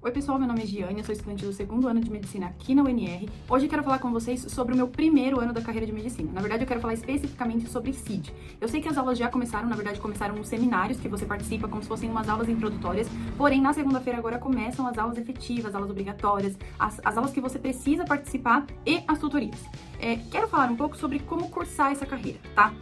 Oi pessoal, meu nome é Giane, eu sou estudante do segundo ano de Medicina aqui na UNR. Hoje eu quero falar com vocês sobre o meu primeiro ano da carreira de Medicina. Na verdade, eu quero falar especificamente sobre CID. Eu sei que as aulas já começaram, na verdade começaram os seminários que você participa como se fossem umas aulas introdutórias, porém na segunda-feira agora começam as aulas efetivas, as aulas obrigatórias, as aulas que você precisa participar e as tutorias. Quero falar um pouco sobre como cursar essa carreira, tá?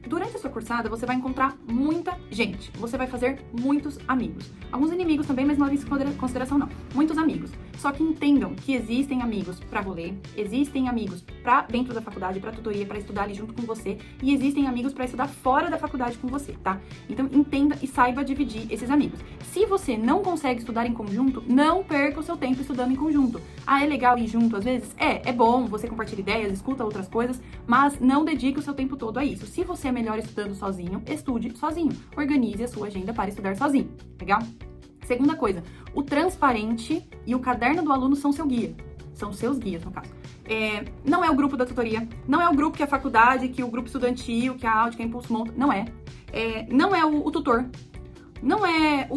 Durante a sua cursada, você vai encontrar muita gente, você vai fazer muitos amigos. Alguns inimigos também, mas não leve isso em consideração não. Muitos amigos. Só que entendam que existem amigos pra rolê, existem amigos pra dentro da faculdade, pra tutoria, pra estudar ali junto com você, e existem amigos pra estudar fora da faculdade com você, tá? Então entenda e saiba dividir esses amigos. Se você não consegue estudar em conjunto, não perca o seu tempo estudando em conjunto. É legal ir junto às vezes? É bom, você compartilha ideias, escuta outras coisas, mas não dedique o seu tempo todo a isso. Se você é melhor estudando sozinho, estude sozinho. Organize a sua agenda para estudar sozinho, legal? Segunda coisa, o transparente e o caderno do aluno são seu guia. São seus guias, no caso. Não é o grupo da tutoria, não é o grupo que a faculdade, que o grupo estudantil, que a Audi, que a Impulso monta, não é. Não é o tutor, não é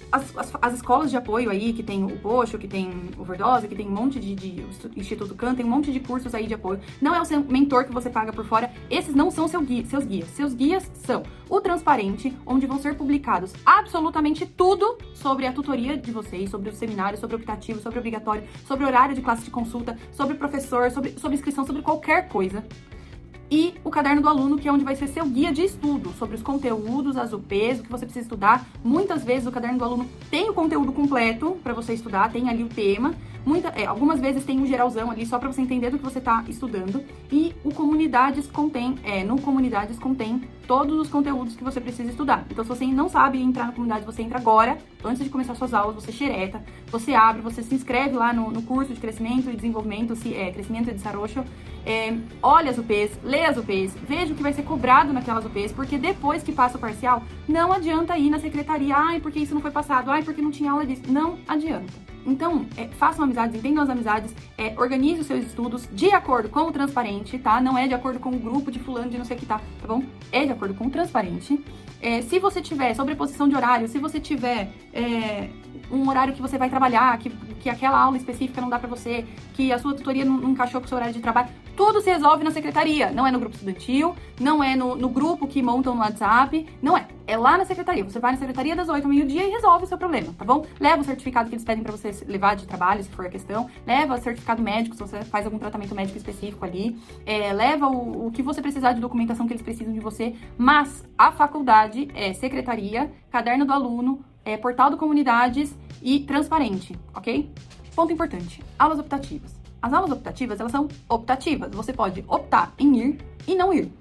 as escolas de apoio aí, que tem o Poxo, que tem o Verdose, que tem um monte de Instituto Khan, tem um monte de cursos aí de apoio. Não é o seu mentor que você paga por fora. Esses não são seus guias. Seus guias são o transparente, onde vão ser publicados absolutamente tudo sobre a tutoria de vocês, sobre o seminário, sobre o optativo, sobre o obrigatório, sobre o horário de classe de consulta, sobre o professor, sobre inscrição, sobre qualquer coisa. E o caderno do aluno, que é onde vai ser seu guia de estudo, sobre os conteúdos, as UPs, o que você precisa estudar. Muitas vezes o caderno do aluno tem o conteúdo completo para você estudar, tem ali o tema. Algumas vezes tem um geralzão ali, só para você entender do que você está estudando. E o Comunidades contém todos os conteúdos que você precisa estudar. Então, se você não sabe entrar na comunidade, você entra agora, antes de começar suas aulas, você xereta, você abre, você se inscreve lá no curso de crescimento e desenvolvimento, crescimento e desarrollo. Olha as UPs, lê as UPs, veja o que vai ser cobrado naquelas UPs, porque depois que passa o parcial, não adianta ir na secretaria, porque isso não foi passado, porque não tinha aula disso. Não adianta. Então, façam amizades, entendam as amizades, organize os seus estudos de acordo com o transparente, tá? Não é de acordo com o grupo de fulano de não sei o que tá bom? É de acordo com o transparente. Se você tiver sobreposição de horário, se você tiver um horário que você vai trabalhar, que aquela aula específica não dá pra você, que a sua tutoria não encaixou com o seu horário de trabalho, tudo se resolve na secretaria. Não é no grupo estudantil, não é no grupo que montam no WhatsApp, não é. É lá na secretaria. Você vai na secretaria das 8 ao meio-dia e resolve o seu problema, tá bom? Leva o certificado que eles pedem pra você levar de trabalho, se for a questão. Leva o certificado médico, se você faz algum tratamento médico específico ali. Leva o que você precisar de documentação que eles precisam de você. Mas a faculdade é secretaria, caderno do aluno, portal do Comunidades e transparente, ok? Ponto importante. Aulas optativas. As aulas optativas, elas são optativas. Você pode optar em ir e não ir.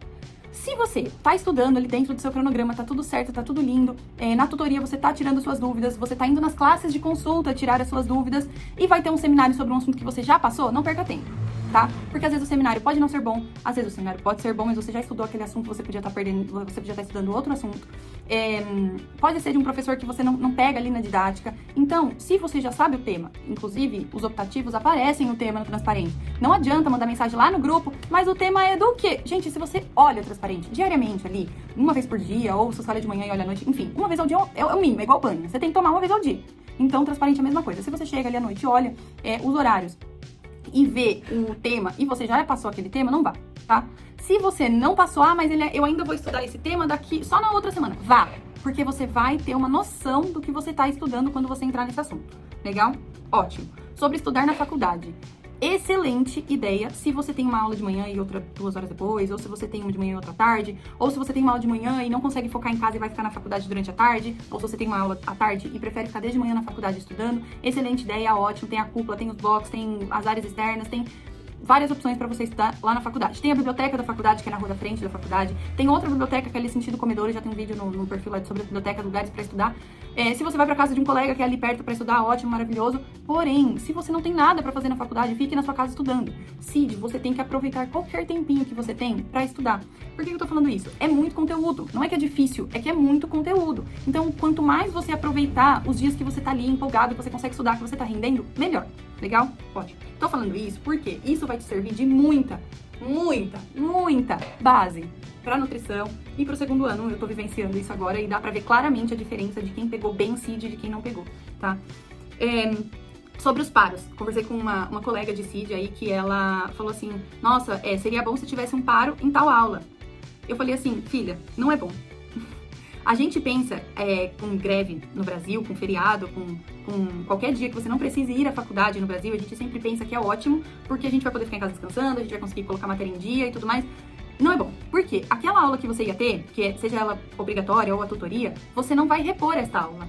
Se você tá estudando ali dentro do seu cronograma, tá tudo certo, tá tudo lindo, na tutoria você tá tirando suas dúvidas, você tá indo nas classes de consulta tirar as suas dúvidas e vai ter um seminário sobre um assunto que você já passou, não perca tempo, tá? Porque às vezes o seminário pode não ser bom, às vezes o seminário pode ser bom, mas você já estudou aquele assunto, você podia estar perdendo, você podia estar estudando outro assunto. Pode ser de um professor que você não pega ali na didática. Então, se você já sabe o tema, inclusive os optativos aparecem o tema no transparente. Não adianta mandar mensagem lá no grupo, mas o tema é do quê? Gente, se você olha o transparente diariamente ali, uma vez por dia, ou se você olha de manhã e olha à noite, enfim, uma vez ao dia é o mínimo, é igual banho. Você tem que tomar uma vez ao dia. Então, o transparente é a mesma coisa. Se você chega ali à noite e olha os horários e vê o tema e você já passou aquele tema, não vá, tá? Se você não passou, mas eu ainda vou estudar esse tema daqui só na outra semana, vá, porque você vai ter uma noção do que você tá estudando quando você entrar nesse assunto, legal? Ótimo. Sobre estudar na faculdade. Excelente ideia se você tem uma aula de manhã e outra 2 horas depois, ou se você tem uma de manhã e outra à tarde, ou se você tem uma aula de manhã e não consegue focar em casa e vai ficar na faculdade durante a tarde, ou se você tem uma aula à tarde e prefere ficar desde manhã na faculdade estudando. Excelente ideia, ótimo. Tem a cúpula, tem os blocos, tem as áreas externas, tem várias opções para você estudar lá na faculdade. Tem a biblioteca da faculdade, que é na rua da frente da faculdade. Tem outra biblioteca que é ali sentido comedor, já tem um vídeo no perfil lá sobre a biblioteca, lugares para estudar. Se você vai para casa de um colega que é ali perto para estudar, ótimo, maravilhoso. Porém, se você não tem nada para fazer na faculdade, fique na sua casa estudando. CID, você tem que aproveitar qualquer tempinho que você tem para estudar. Por que eu tô falando isso? É muito conteúdo. Não é que é difícil, é que é muito conteúdo. Então, quanto mais você aproveitar os dias que você tá ali empolgado, que você consegue estudar, que você tá rendendo, melhor. Legal? Ótimo. Tô falando isso porque isso vai te servir de muita base para nutrição e para o segundo ano. Eu tô vivenciando isso agora e dá para ver claramente a diferença de quem pegou bem CID e de quem não pegou, tá? Sobre os paros, conversei com uma colega de CID aí que ela falou assim, nossa, seria bom se tivesse um paro em tal aula. Eu falei assim, filha, não é bom. A gente pensa com greve no Brasil, com feriado, com qualquer dia que você não precise ir à faculdade no Brasil, a gente sempre pensa que é ótimo, porque a gente vai poder ficar em casa descansando, a gente vai conseguir colocar matéria em dia e tudo mais. Não é bom. Por quê? Aquela aula que você ia ter, seja ela obrigatória ou a tutoria, você não vai repor essa aula.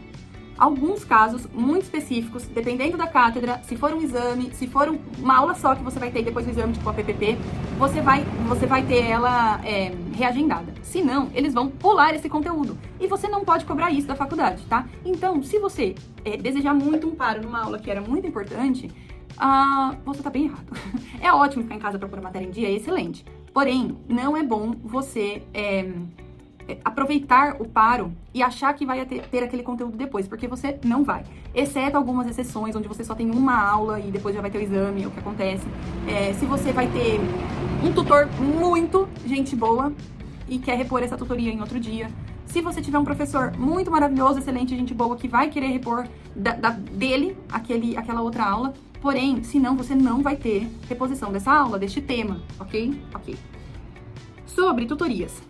Alguns casos muito específicos, dependendo da cátedra, se for um exame, se for uma aula só que você vai ter depois do exame, tipo a PPP, você vai ter ela reagendada. Se não, eles vão pular esse conteúdo. E você não pode cobrar isso da faculdade, tá? Então, se você desejar muito um paro numa aula que era muito importante, você tá bem errado. É ótimo ficar em casa para pôr a matéria em dia, é excelente. Porém, não é bom você aproveitar o paro e achar que vai ter aquele conteúdo depois, porque você não vai. Exceto algumas exceções, onde você só tem uma aula e depois já vai ter o exame, é o que acontece. Se você vai ter um tutor muito gente boa e quer repor essa tutoria em outro dia. Se você tiver um professor muito maravilhoso, excelente, gente boa, que vai querer repor dele aquela outra aula. Porém, senão você não vai ter reposição dessa aula, deste tema, ok? Ok. Sobre tutorias.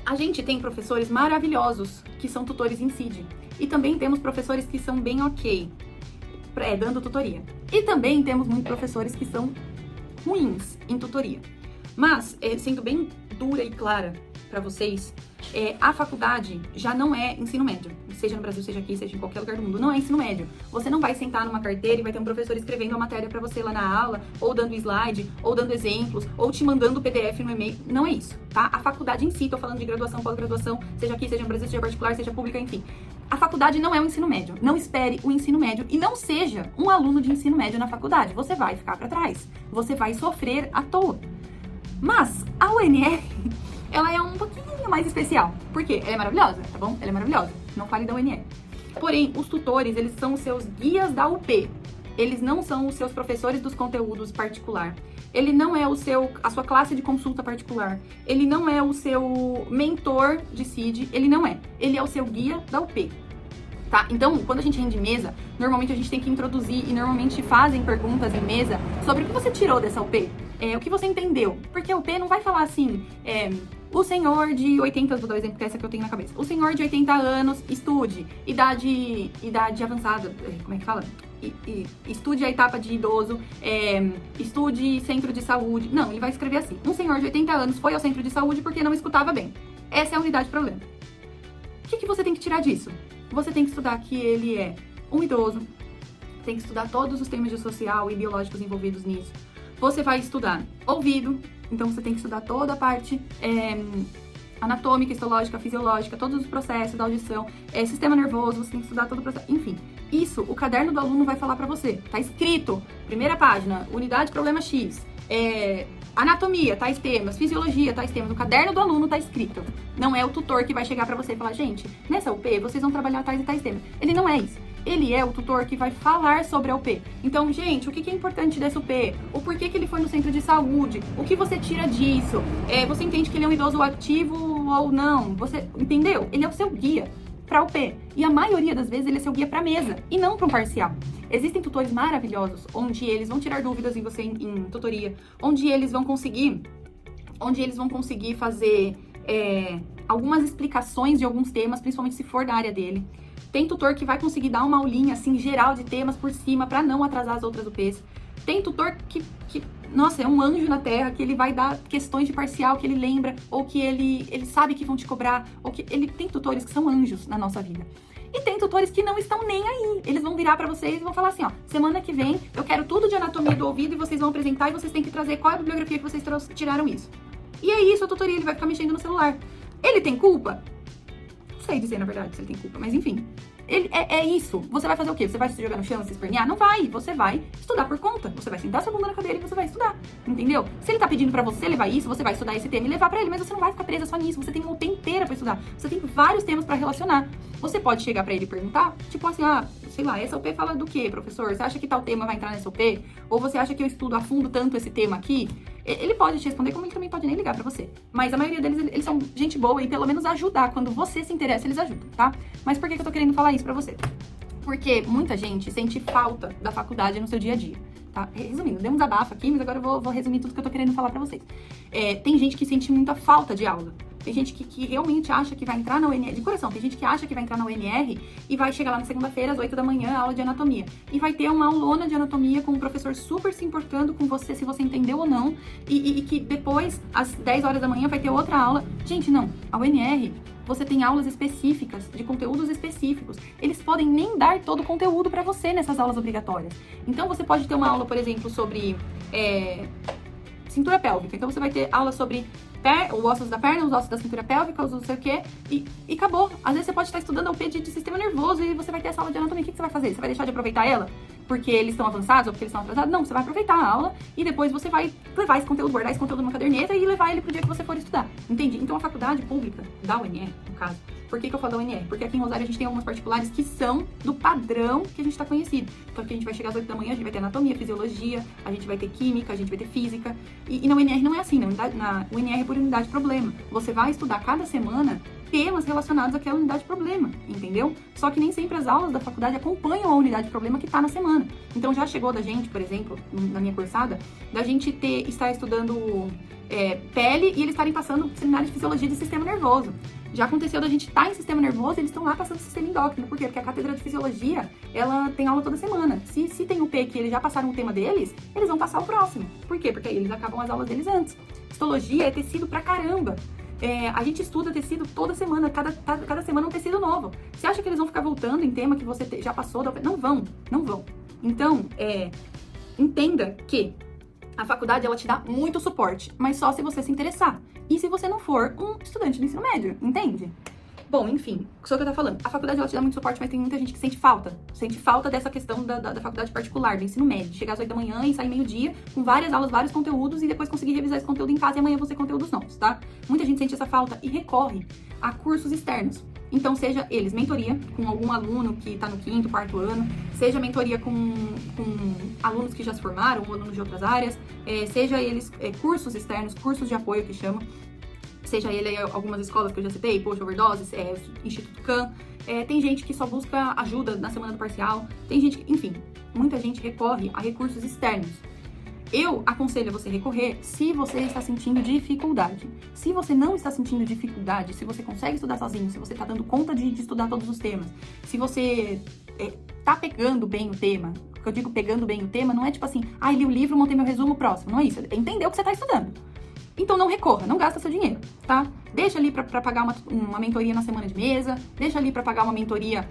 A gente tem professores maravilhosos que são tutores em CID. E também temos professores que são bem ok, dando tutoria. E também temos muitos professores que são ruins em tutoria. Mas, sendo bem dura e clara para vocês, a faculdade já não é ensino médio. Seja no Brasil, seja aqui, seja em qualquer lugar do mundo. Não é ensino médio. Você não vai sentar numa carteira e vai ter um professor escrevendo a matéria para você lá na aula, ou dando slide, ou dando exemplos, ou te mandando PDF no e-mail. Não é isso, tá? A faculdade em si, tô falando de graduação, pós-graduação, seja aqui, seja no Brasil, seja particular, seja pública, enfim. A faculdade não é o ensino médio. Não espere o ensino médio e não seja um aluno de ensino médio na faculdade. Você vai ficar para trás. Você vai sofrer à toa. Mas a UNR, ela é um pouquinho mais especial. Por quê? Ela é maravilhosa, tá bom? Ela é maravilhosa. Não fale da UNR. Porém, os tutores, eles são os seus guias da UP. Eles não são os seus professores dos conteúdos particular. Ele não é a sua classe de consulta particular. Ele não é o seu mentor de CID. Ele não é. Ele é o seu guia da UP. Tá? Então, quando a gente rende mesa, normalmente a gente tem que introduzir e normalmente fazem perguntas em mesa sobre o que você tirou dessa UP. O que você entendeu. Porque a UP não vai falar assim, o senhor de 80, vou dar o exemplo que é essa que eu tenho na cabeça. O senhor de 80 anos, estude, idade avançada, como é que fala? Estude a etapa de idoso, estude centro de saúde. Não, ele vai escrever assim, um senhor de 80 anos foi ao centro de saúde porque não escutava bem. Essa é a unidade de problema. O que você tem que tirar disso? Você tem que estudar que ele é um idoso, tem que estudar todos os temas de social e biológicos envolvidos nisso. Você vai estudar ouvido, então você tem que estudar toda a parte anatômica, histológica, fisiológica, todos os processos da audição, sistema nervoso, você tem que estudar todo o processo, enfim. Isso, o caderno do aluno vai falar pra você. Tá escrito, primeira página, unidade problema X, anatomia, tais temas, fisiologia, tais temas. O caderno do aluno tá escrito. Não é o tutor que vai chegar pra você e falar, gente, nessa UP vocês vão trabalhar tais e tais temas. Ele não é isso. Ele é o tutor que vai falar sobre a UP. Então, gente, o que é importante dessa UP? O porquê que ele foi no centro de saúde? O que você tira disso? Você entende que ele é um idoso ativo ou não? Você entendeu? Ele é o seu guia para a UP. E a maioria das vezes ele é seu guia para mesa e não para um parcial. Existem tutores maravilhosos onde eles vão tirar dúvidas em você em tutoria, onde eles vão conseguir fazer algumas explicações de alguns temas, principalmente se for da área dele. Tem tutor que vai conseguir dar uma aulinha, assim, geral de temas por cima para não atrasar as outras UPs. Tem tutor que, nossa, é um anjo na terra, que ele vai dar questões de parcial que ele lembra, ou que ele sabe que vão te cobrar, ou que tem tutores que são anjos na nossa vida. E tem tutores que não estão nem aí. Eles vão virar pra vocês e vão falar assim, ó, semana que vem eu quero tudo de anatomia do ouvido e vocês vão apresentar e vocês têm que trazer qual é a bibliografia que vocês tiraram isso. E é isso a tutoria, ele vai ficar mexendo no celular. Ele tem culpa? Não sei dizer, na verdade, se ele tem culpa, mas enfim. É isso. Você vai fazer o quê? Você vai se jogar no chão, se espernear? Não vai. Você vai estudar por conta. Você vai sentar sua bunda na cadeira e você vai estudar. Entendeu? Se ele tá pedindo pra você levar isso, você vai estudar esse tema e levar pra ele, mas você não vai ficar presa só nisso. Você tem uma UP inteira pra estudar. Você tem vários temas pra relacionar. Você pode chegar pra ele e perguntar, tipo assim, sei lá, essa UP fala do quê, professor? Você acha que tal tema vai entrar nessa UP? Ou você acha que eu estudo a fundo tanto esse tema aqui? Ele pode te responder, como ele também pode nem ligar pra você. Mas a maioria deles, eles são gente boa e pelo menos ajudar. Quando você se interessa, eles ajudam, tá? Mas por que eu tô querendo falar isso pra você? Porque muita gente sente falta da faculdade no seu dia a dia, tá? Resumindo, dei um desabafo aqui, mas agora eu vou resumir tudo que eu tô querendo falar pra vocês. Tem gente que sente muita falta de aula. Tem gente que realmente acha que vai entrar na UNR, de coração, tem gente que acha que vai entrar na UNR e vai chegar lá na segunda-feira, às 8 da manhã, aula de anatomia. E vai ter uma aulona de anatomia com um professor super se importando com você, se você entendeu ou não, e que depois, às 10 horas da manhã, vai ter outra aula. Gente, não, a UNR... Você tem aulas específicas, de conteúdos específicos. Eles podem nem dar todo o conteúdo para você nessas aulas obrigatórias. Então, você pode ter uma aula, por exemplo, sobre cintura pélvica. Então, você vai ter aula sobre os ossos da perna, os ossos da cintura pélvica, os não sei o quê, e acabou. Às vezes, você pode estar estudando ao pé de sistema nervoso e você vai ter essa aula de anatomia. O que você vai fazer? Você vai deixar de aproveitar ela? Porque eles estão avançados ou porque eles estão atrasados? Não, você vai aproveitar a aula e depois você vai levar esse conteúdo, guardar esse conteúdo numa caderneta e levar ele pro dia que você for estudar. Entende? Então, a faculdade pública da UNR, no caso, por que eu falo da UNR? Porque aqui em Rosário a gente tem algumas particulares que são do padrão que a gente tá conhecido. Então, aqui a gente vai chegar às 8 da manhã, a gente vai ter anatomia, fisiologia, a gente vai ter química, a gente vai ter física. E na UNR não é assim, na UNR é por unidade de problema. Você vai estudar cada semana temas relacionados àquela unidade de problema, entendeu? Só que nem sempre as aulas da faculdade acompanham a unidade de problema que tá na semana. Então já chegou da gente, por exemplo, na minha cursada, da gente estar estudando pele e eles estarem passando seminário de fisiologia de sistema nervoso. Já aconteceu da gente estar em sistema nervoso e eles estão lá passando sistema endócrino. Por quê? Porque a cátedra de fisiologia, ela tem aula toda semana. Se tem o P que eles já passaram o tema deles, eles vão passar o próximo. Por quê? Porque aí eles acabam as aulas deles antes. Histologia é tecido pra caramba. A gente estuda tecido toda semana, cada semana um tecido novo. Você acha que eles vão ficar voltando em tema que você já passou? Não vão. Então, entenda que a faculdade, ela te dá muito suporte, mas só se você se interessar. E se você não for um estudante do ensino médio, entende? Bom, enfim, só o que eu tô falando. A faculdade, ela te dá muito suporte, mas tem muita gente que sente falta dessa questão da faculdade particular, do ensino médio. Chegar às 8 da manhã e sair meio-dia com várias aulas, vários conteúdos e depois conseguir revisar esse conteúdo em casa e amanhã vão ser conteúdos novos, tá? Muita gente sente essa falta e recorre a cursos externos. Então, seja eles mentoria com algum aluno que tá no 5º, 4º ano, seja mentoria com alunos que já se formaram ou alunos de outras áreas, seja eles cursos externos, cursos de apoio que chamam, seja ele algumas escolas que eu já citei, Post Overdose, Instituto CAN, tem gente que só busca ajuda na semana do parcial, tem gente que, enfim, muita gente recorre a recursos externos. Eu aconselho você recorrer se você está sentindo dificuldade. Se você não está sentindo dificuldade, se você consegue estudar sozinho, se você está dando conta de estudar todos os temas, se você tá pegando bem o tema, o que eu digo pegando bem o tema, não é tipo assim, li o livro, montei meu resumo, próximo, não é isso, é entender o que você está estudando. Então não recorra, não gasta seu dinheiro, tá? Deixa ali pra pagar uma mentoria na semana de mesa, deixa ali pra pagar uma mentoria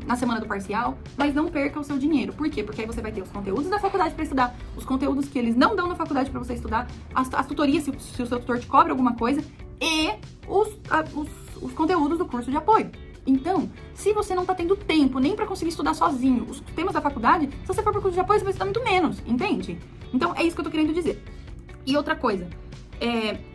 na semana do parcial, mas não perca o seu dinheiro. Por quê? Porque aí você vai ter os conteúdos da faculdade pra estudar, os conteúdos que eles não dão na faculdade pra você estudar, as tutorias, se o seu tutor te cobra alguma coisa, e os conteúdos do curso de apoio. Então, se você não tá tendo tempo nem pra conseguir estudar sozinho os temas da faculdade, se você for pro curso de apoio, você vai estudar muito menos, entende? Então, é isso que eu tô querendo dizer. E outra coisa,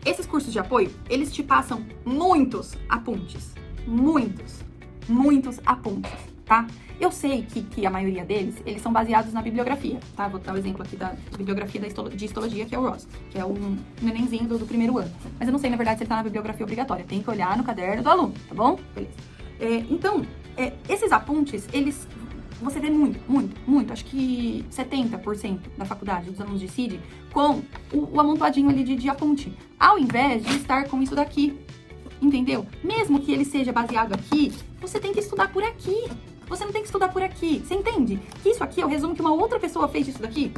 esses cursos de apoio, eles te passam muitos apuntes, muitos apuntes, tá? Eu sei que a maioria deles, eles são baseados na bibliografia, tá? Vou dar o exemplo aqui da bibliografia de histologia, que é o Ross, que é um nenenzinho do primeiro ano. Mas eu não sei, na verdade, se ele tá na bibliografia obrigatória. Tem que olhar no caderno do aluno, tá bom? Beleza. Então, esses apuntes, você vê muito, acho que 70% da faculdade, dos alunos de CID, com o amontoadinho ali de apunte, ao invés de estar com isso daqui, entendeu? Mesmo que ele seja baseado aqui, você tem que estudar por aqui, você não tem que estudar por aqui, você entende? Que isso aqui é o resumo que uma outra pessoa fez disso daqui,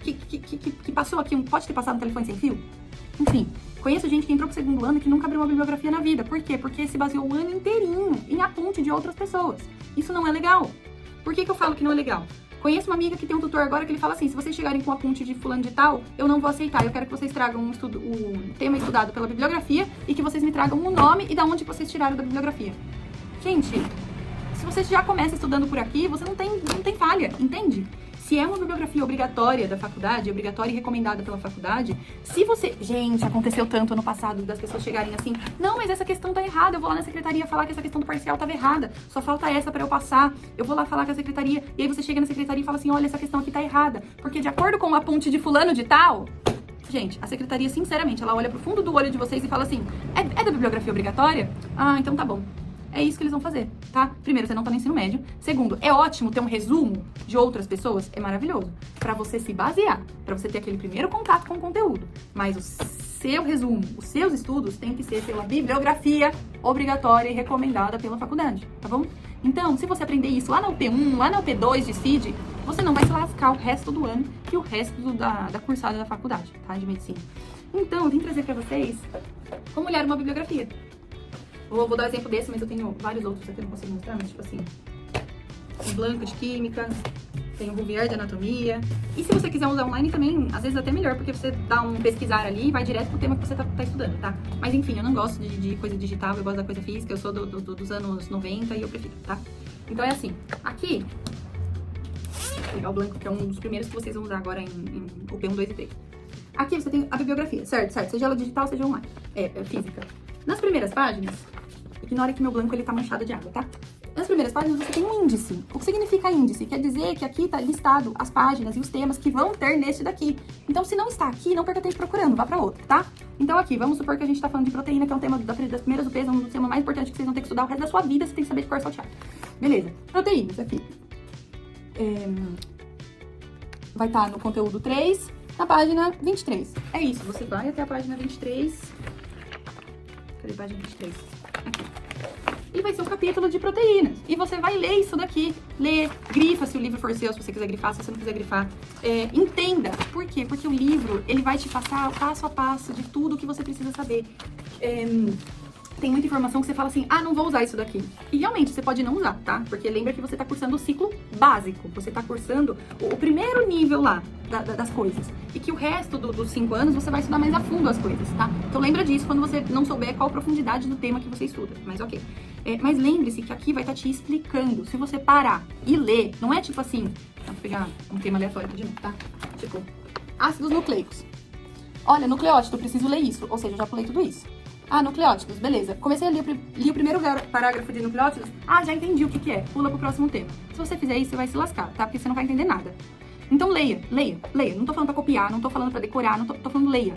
que passou aqui, pode ter passado no telefone sem fio? Enfim, conheço gente que entrou pro 2º ano e que nunca abriu uma bibliografia na vida. Por quê? Porque se baseou o ano inteirinho em apunte de outras pessoas. Isso não é legal. Por que eu falo que não é legal? Conheço uma amiga que tem um tutor agora que ele fala assim, se vocês chegarem com um apunte de fulano de tal, eu não vou aceitar. Eu quero que vocês tragam o tema estudado pela bibliografia e que vocês me tragam o nome e da onde vocês tiraram da bibliografia. Gente, se você já começa estudando por aqui, você não tem falha, entende? Se é uma bibliografia obrigatória da faculdade, obrigatória e recomendada pela faculdade, se você... Gente, aconteceu tanto ano passado das pessoas chegarem assim, não, mas essa questão tá errada, eu vou lá na secretaria falar que essa questão do parcial tava errada, só falta essa pra eu passar, eu vou lá falar com a secretaria, e aí você chega na secretaria e fala assim, olha, essa questão aqui tá errada, porque de acordo com o aponte de fulano de tal... Gente, a secretaria, sinceramente, ela olha pro fundo do olho de vocês e fala assim, é da bibliografia obrigatória? Ah, então tá bom. é isso que eles vão fazer, tá? Primeiro, você não tá no ensino médio. Segundo, é ótimo ter um resumo de outras pessoas, é maravilhoso. Pra você se basear, pra você ter aquele primeiro contato com o conteúdo. Mas o seu resumo, os seus estudos têm que ser pela bibliografia obrigatória e recomendada pela faculdade, tá bom? Então, se você aprender isso lá na UP1, lá na UP2 de CID, você não vai se lascar o resto do ano e o resto da cursada da faculdade, tá? De medicina. Então, eu vim trazer pra vocês como olhar uma bibliografia. Vou dar um exemplo desse, mas eu tenho vários outros aqui, não consigo mostrar, mas tipo assim, o Blanco de Química, tem o Rouvier de Anatomia. E se você quiser usar online também, às vezes até melhor, porque você dá um pesquisar ali e vai direto pro tema que você tá estudando, tá? Mas enfim, eu não gosto de coisa digital, eu gosto da coisa física, eu sou dos anos 90 e eu prefiro, tá? Então é assim, aqui, vou pegar o Blanco, que é um dos primeiros que vocês vão usar agora em UP1, 2 e 3. Aqui você tem a bibliografia, certo? Seja ela digital, seja online, física. Nas primeiras páginas, ignora que meu Blanco ele tá manchado de água, tá? Nas primeiras páginas você tem um índice. O que significa índice? Quer dizer que aqui tá listado as páginas e os temas que vão ter neste daqui. Então, se não está aqui, não perca tempo procurando, vá pra outro, tá? Então aqui, vamos supor que a gente tá falando de proteína, que é um tema das primeiras UPs, um tema mais importante que vocês vão ter que estudar o resto da sua vida, você tem que saber de cor salteado. Beleza. Proteínas, aqui. Vai estar no conteúdo 3, na página 23. É isso, você vai até a página 23. Cadê a página 23? Aqui. E vai ser o capítulo de proteínas. E você vai ler isso daqui. Lê, grifa se o livro for seu, se você quiser grifar, se você não quiser grifar. Entenda. Por quê? Porque o livro, ele vai te passar passo a passo de tudo o que você precisa saber. Tem muita informação que você fala assim, não vou usar isso daqui. E realmente, você pode não usar, tá? Porque lembra que você tá cursando o ciclo básico. Você tá cursando o primeiro nível lá das coisas. E que o resto dos 5 anos você vai estudar mais a fundo as coisas, tá? Então lembra disso quando você não souber qual a profundidade do tema que você estuda. Mas ok. Mas lembre-se que aqui vai estar te explicando. Se você parar e ler, não é tipo assim... Vou pegar um tema aleatório aqui de novo, tá? Tipo, ácidos nucleicos. Olha, nucleótido, preciso ler isso. Ou seja, eu já pulei tudo isso. Nucleótidos, beleza. Comecei a ler li o primeiro parágrafo de nucleótidos. Já entendi o que é. Pula pro próximo tema. Se você fizer isso, você vai se lascar, tá? Porque você não vai entender nada. Então leia. Não tô falando pra copiar, não tô falando pra decorar, não tô falando leia.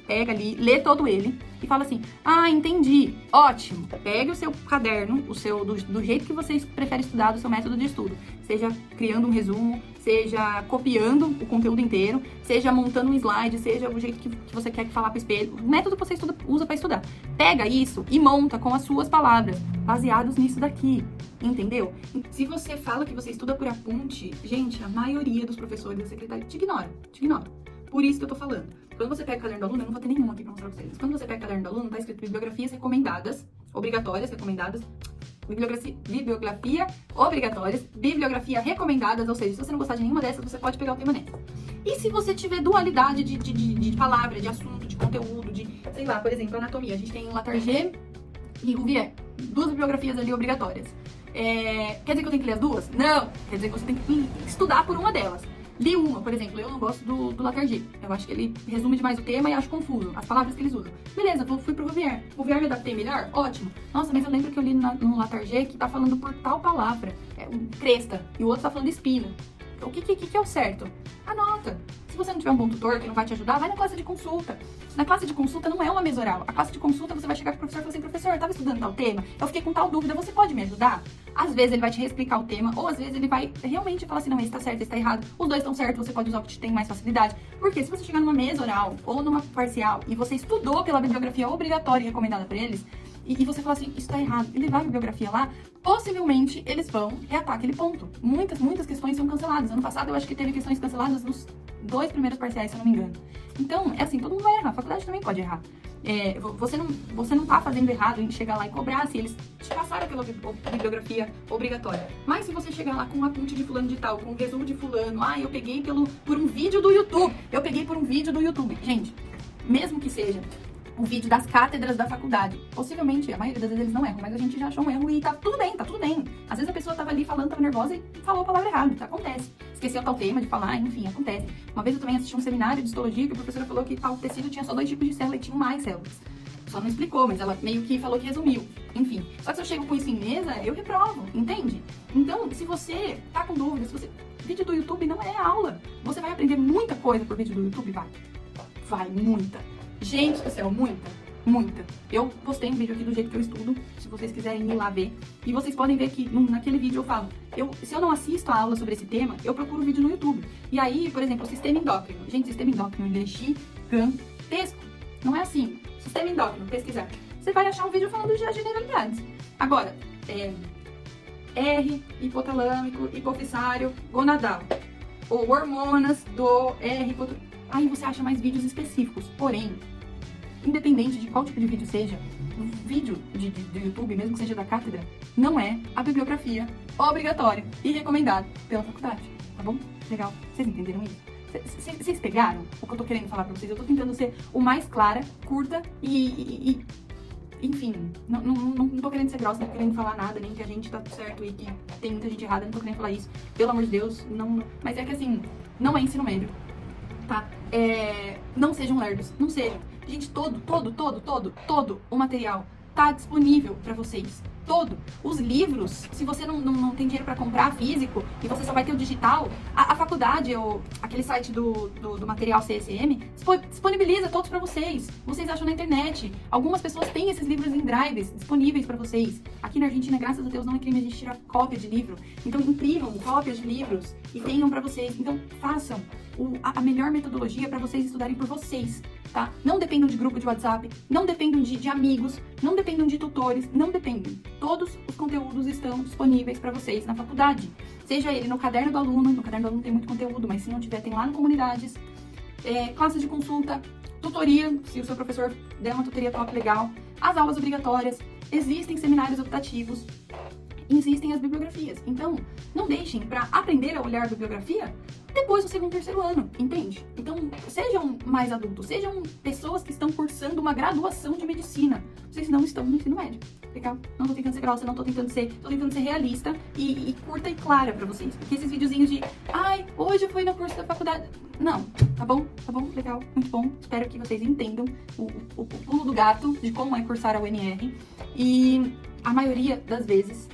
Pega ali, lê todo ele e fala assim, entendi, ótimo. Pegue o seu caderno, do jeito que você prefere estudar, do seu método de estudo. Seja criando um resumo, seja copiando o conteúdo inteiro, seja montando um slide, seja o jeito que você quer falar pro espelho. O método que você usa pra estudar. Pega isso e monta com as suas palavras, baseados nisso daqui. Entendeu? Se você fala que você estuda por aponte, gente, a maioria dos professores da secretaria te ignora. Por isso que eu tô falando. Quando você pega o caderno do aluno, eu não vou ter nenhum aqui pra mostrar pra vocês. Quando você pega o caderno do aluno, tá escrito bibliografias recomendadas, obrigatórias, recomendadas, bibliografia obrigatórias, bibliografia recomendadas, ou seja, se você não gostar de nenhuma dessas, você pode pegar o tema nessa. E se você tiver dualidade de palavra, de assunto, de conteúdo, sei lá, por exemplo, anatomia, a gente tem Latarjet e Rouvier, 2 bibliografias ali obrigatórias. Quer dizer que eu tenho que ler as duas? Não! Quer dizer que você tem que estudar por uma delas. Li uma, por exemplo, eu não gosto do Latarjet. Eu acho que ele resume demais o tema e acho confuso, as palavras que eles usam. Beleza, fui pro Rouvier. O Rouvier me adaptei melhor? Ótimo. Nossa, mas eu lembro que eu li no Latarjet que tá falando por tal palavra, cresta, e o outro tá falando espina. O que é o certo? Anota. Se você não tiver um bom tutor que não vai te ajudar, vai na classe de consulta. Na classe de consulta não é uma mesa oral. A classe de consulta você vai chegar pro professor e falar assim, professor, eu tava estudando tal tema, eu fiquei com tal dúvida, você pode me ajudar? Às vezes ele vai te reexplicar o tema, ou às vezes ele vai realmente falar assim, não, esse tá certo, esse tá errado, os dois estão certos, você pode usar o que te tem mais facilidade. Porque se você chegar numa mesa oral ou numa parcial e você estudou pela bibliografia obrigatória e recomendada por eles, e você falar assim, isso tá errado, e levar a bibliografia lá, possivelmente eles vão reatar aquele ponto. Muitas questões são canceladas. Ano passado eu acho que teve questões canceladas nos 2 primeiros parciais, se eu não me engano. Então, é assim, todo mundo vai errar, a faculdade também pode errar. Você não tá fazendo errado em chegar lá e cobrar se eles te passaram pela bibliografia obrigatória. Mas se você chegar lá com um aponte de fulano de tal, com um resumo de fulano, eu peguei por um vídeo do YouTube, Gente, mesmo que seja o vídeo das cátedras da faculdade. Possivelmente, a maioria das vezes eles não erram, mas a gente já achou um erro e tá tudo bem. Às vezes a pessoa tava ali falando, tava nervosa e falou a palavra errada, tá? Acontece. Esqueceu tal tema de falar, enfim, acontece. Uma vez eu também assisti um seminário de histologia que a professora falou que tal tecido tinha só 2 tipos de célula e tinha mais células. Só não explicou, mas ela meio que falou que resumiu. Enfim, só que se eu chego com isso em mesa, eu reprovo, entende? Então, se você tá com dúvidas, vídeo do YouTube não é aula. Você vai aprender muita coisa por vídeo do YouTube? Vai muita. Gente do céu, muita. Muita. Eu postei um vídeo aqui do jeito que eu estudo, se vocês quiserem ir lá ver. E vocês podem ver que naquele vídeo eu falo, se eu não assisto a aula sobre esse tema, eu procuro vídeo no YouTube. E aí, por exemplo, sistema endócrino. Gente, sistema endócrino é gigantesco. Não é assim. Sistema endócrino, pesquisar. Você vai achar um vídeo falando de generalidades. Agora, R, hipotalâmico, hipofisário, gonadal. Ou hormonas do R, aí você acha mais vídeos específicos. Porém, independente de qual tipo de vídeo seja, o vídeo do YouTube, mesmo que seja da cátedra, não é a bibliografia obrigatória e recomendada pela faculdade, tá bom? Legal? Vocês entenderam isso? Vocês pegaram o que eu tô querendo falar pra vocês? Eu tô tentando ser o mais clara, curta e enfim, não tô querendo ser grossa, não tô querendo falar nada, nem que a gente tá certo e que tem muita gente errada, não tô querendo falar isso. Pelo amor de Deus, não. Mas é que assim, não é ensino médio, tá? Não sejam lerdos, não sejam. Gente, todo o material tá disponível pra vocês. Todo. Os livros, se você não tem dinheiro pra comprar físico e você só vai ter o digital, a faculdade ou aquele site do material CSM disponibiliza todos pra vocês. Vocês acham na internet. Algumas pessoas têm esses livros em drives disponíveis pra vocês. Aqui na Argentina, graças a Deus, não é crime a gente tirar cópia de livro. Então imprimam cópias de livros e tenham pra vocês. Então façam a melhor metodologia pra vocês estudarem por vocês, tá? Não dependam de grupo de WhatsApp, não dependam de amigos, não dependam de tutores, não dependem. Todos os conteúdos estão disponíveis para vocês na faculdade. Seja ele no caderno do aluno, no caderno do aluno tem muito conteúdo, mas se não tiver, tem lá no Comunidades, classes de consulta, tutoria, se o seu professor der uma tutoria top legal, as aulas obrigatórias, existem seminários optativos, existem as bibliografias. Então, não deixem para aprender a olhar a bibliografia depois do segundo, terceiro ano, entende? Então, sejam mais adultos, sejam pessoas que estão cursando uma graduação de medicina. Vocês não estão no ensino médio, legal? Não tô tentando ser grossa, tô tentando ser realista e curta e clara pra vocês. Porque esses videozinhos de, hoje eu fui no curso da faculdade. Não, tá bom, legal, muito bom. Espero que vocês entendam o pulo do gato de como é cursar a UNR. E a maioria das vezes,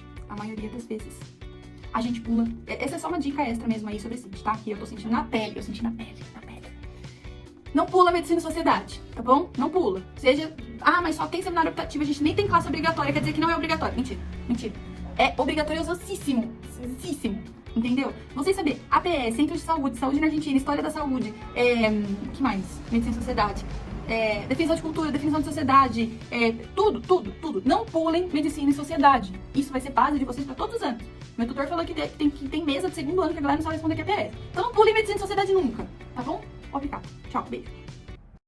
a gente pula. Essa é só uma dica extra mesmo aí sobre CIT, tá? Que eu tô sentindo na pele, Não pula medicina e sociedade, tá bom? Não pula. Mas só tem seminário optativo, a gente nem tem classe obrigatória, quer dizer que não é obrigatório. Mentira. É obrigatoriosíssimo, entendeu? Vocês saberem, APS, Centro de Saúde, Saúde na Argentina, História da Saúde, que mais? Medicina e sociedade. Definição de cultura, definição de sociedade, tudo. Não pulem medicina e sociedade. Isso vai ser base de vocês para todos os anos. Meu tutor falou que tem mesa de segundo ano que a galera não sabe responder que é PS. Então não pulem medicina e sociedade nunca, tá bom? Obrigado. Tchau, beijo.